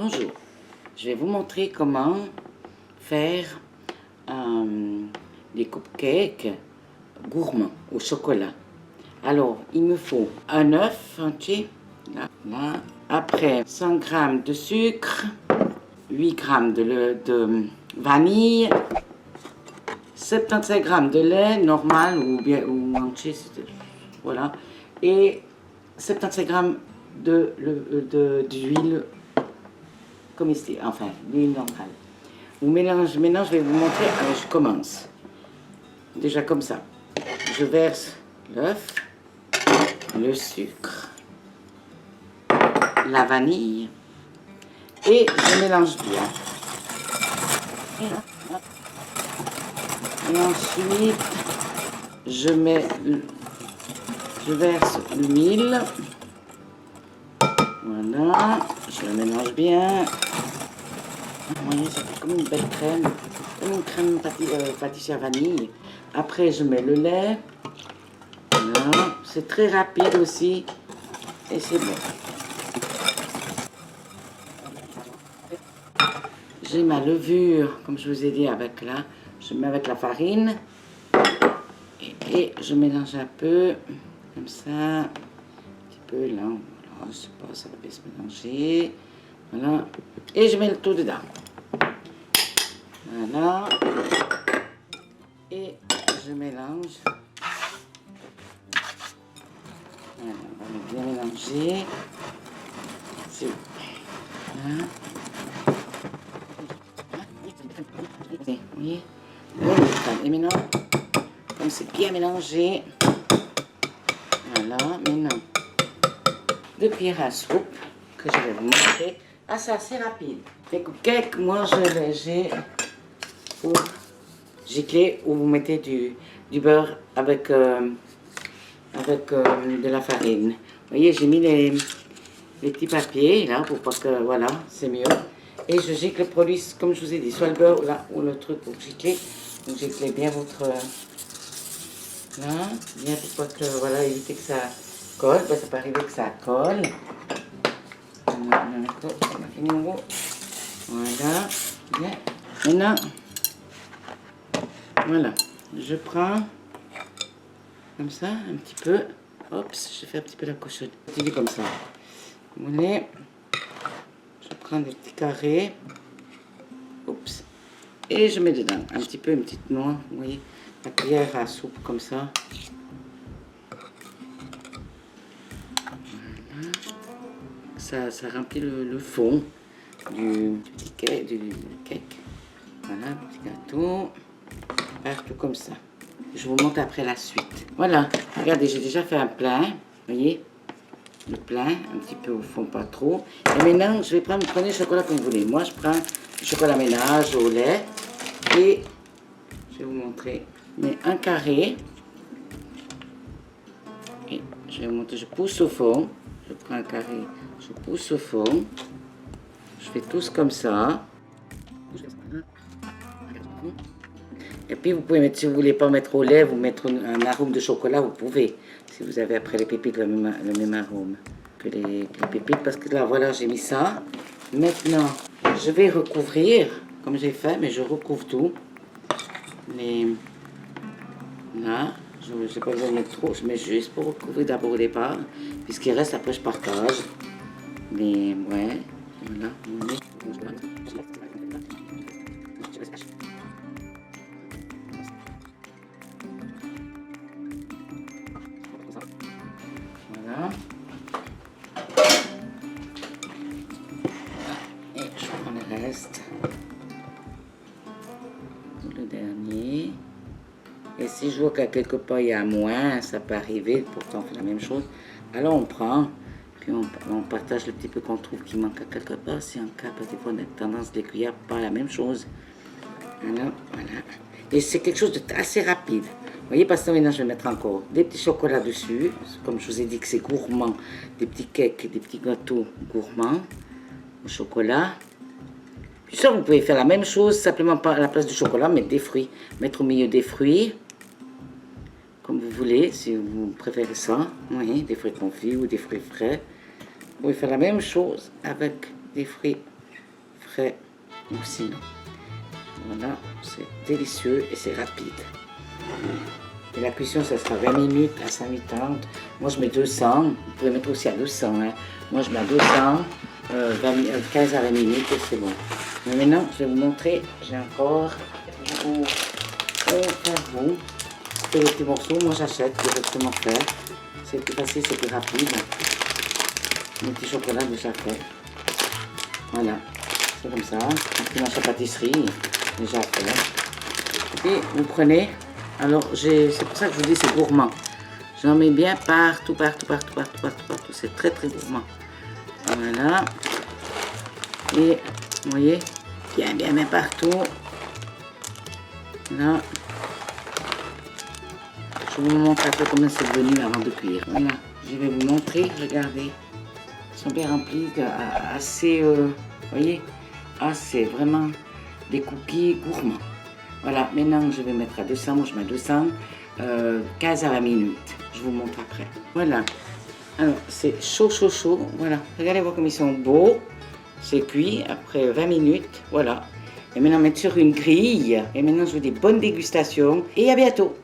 Bonjour, je vais vous montrer comment faire des cupcakes gourmands au chocolat. Alors, il me faut un œuf entier, là. Après 100 g de sucre, 8 g de vanille, 75 g de lait normal ou entier, voilà, et 75 g d'huile comestible, enfin l'huile normale. Vous mélangez, maintenant je vais vous montrer, alors je commence. Déjà comme ça, je verse l'œuf, le sucre, la vanille et je mélange bien. Et ensuite, je verse l'huile. Voilà, je la mélange bien. Vous voyez, ça fait comme une belle crème, comme une crème pâtissière vanille. Après, je mets le lait. Voilà, c'est très rapide aussi et c'est bon. J'ai ma levure, comme je vous ai dit, je mets avec la farine et je mélange un peu, comme ça, un petit peu là, voilà, je sais pas, ça va bien se mélanger, voilà, et je mets le tout dedans, voilà, et je mélange, voilà, on va bien mélanger, c'est voilà. Vous voyez, et maintenant, comme c'est bien mélangé, voilà, maintenant, 2 cuillères à soupe que je vais vous montrer. Ah, c'est assez rapide. Les cupcakes, moi, j'ai pour gicler où vous mettez du beurre avec de la farine. Vous voyez, j'ai mis les petits papiers là pour pas que, voilà, c'est mieux. Et je gicle le produit, comme je vous ai dit, soit le beurre là, ou le truc pour gicler. Donc giclez bien votre... là, bien pour pas que, voilà, éviter que ça colle. Ben, ça peut arriver que ça colle. Voilà, bien. Maintenant, voilà, je prends comme ça, un petit peu. Oups, je fais un petit peu la cochonne. Comme ça. Vous voyez, je prends des petits carrés. Oups. Et je mets dedans un petit peu, une petite noix, vous voyez, la cuillère à soupe comme ça. Voilà. Ça remplit le fond du cake. Voilà, petit gâteau. Partout comme ça. Je vous montre après la suite. Voilà, regardez, j'ai déjà fait un plein, vous voyez, le plein, un petit peu au fond, pas trop. Et maintenant, je vais prendre, prenez le chocolat comme vous voulez. Moi, je prends du chocolat ménage au lait. Et je vais vous montrer, mais un carré, et je vais vous montrer, je pousse au fond, je prends un carré, je pousse au fond, je fais tous comme ça, et puis vous pouvez mettre, si vous voulez pas mettre au lait, vous mettre un arôme de chocolat, vous pouvez, si vous avez après les pépites le même arôme que les pépites, parce que là voilà, j'ai mis ça. Maintenant, je vais recouvrir, comme j'ai fait, mais je recouvre tout. Là, je n'ai pas besoin de mettre trop, je mets juste pour recouvrir d'abord au départ, puis ce qui reste après je partage. Mais ouais, voilà. Voilà. Et je prends le reste. Le dernier. Et si je vois qu'à quelque part il y a moins, ça peut arriver, pourtant on fait la même chose. Alors on prend, puis on partage le petit peu qu'on trouve qui manque à quelque part. Si en cas, parce que des fois on a tendance des cuillères pas la même chose. Alors voilà. Et c'est quelque chose d'assez rapide. Vous voyez, parce que maintenant je vais mettre encore des petits chocolats dessus. Comme je vous ai dit que c'est gourmand. Des petits cakes, des petits gâteaux gourmands au chocolat. Puis ça, vous pouvez faire la même chose, simplement pas à la place du chocolat, mettre des fruits. Mettre au milieu des fruits, comme vous voulez, si vous préférez ça. Oui, des fruits confits ou des fruits frais. Vous pouvez faire la même chose avec des fruits frais ou sinon. Voilà, c'est délicieux et c'est rapide. Et la cuisson, ça sera 20 minutes à 180. Moi, je mets 200. Vous pouvez mettre aussi à 200. Hein. Moi, je mets à 200, 15 à 20 minutes et c'est bon. Mais maintenant, je vais vous montrer. J'ai encore au carreau. C'est les petits morceaux. Moi, j'achète directement fait. C'est plus facile, c'est plus rapide. Mon petit chocolat déjà fait. Voilà, c'est comme ça. Un petit marché à pâtisserie déjà fait. Et vous prenez. Alors, c'est pour ça que je vous dis c'est gourmand. J'en mets bien partout, partout, partout, partout, partout, partout. C'est très, très gourmand. Voilà. Et, vous voyez, bien, bien, bien partout. Là. Je vous montre un peu comment c'est devenu avant de cuire. Voilà. Je vais vous montrer. Regardez. Ils sont bien remplis. Assez, vous voyez, assez vraiment des cookies gourmands. Voilà, maintenant je vais mettre à 200, moi je mets à 200, 15 à 20 minutes. Je vous montre après. Voilà, alors c'est chaud, chaud, chaud. Voilà, regardez voir comme ils sont beaux. C'est cuit après 20 minutes, voilà. Et maintenant mettre sur une grille. Et maintenant je vous dis bonne dégustation et à bientôt.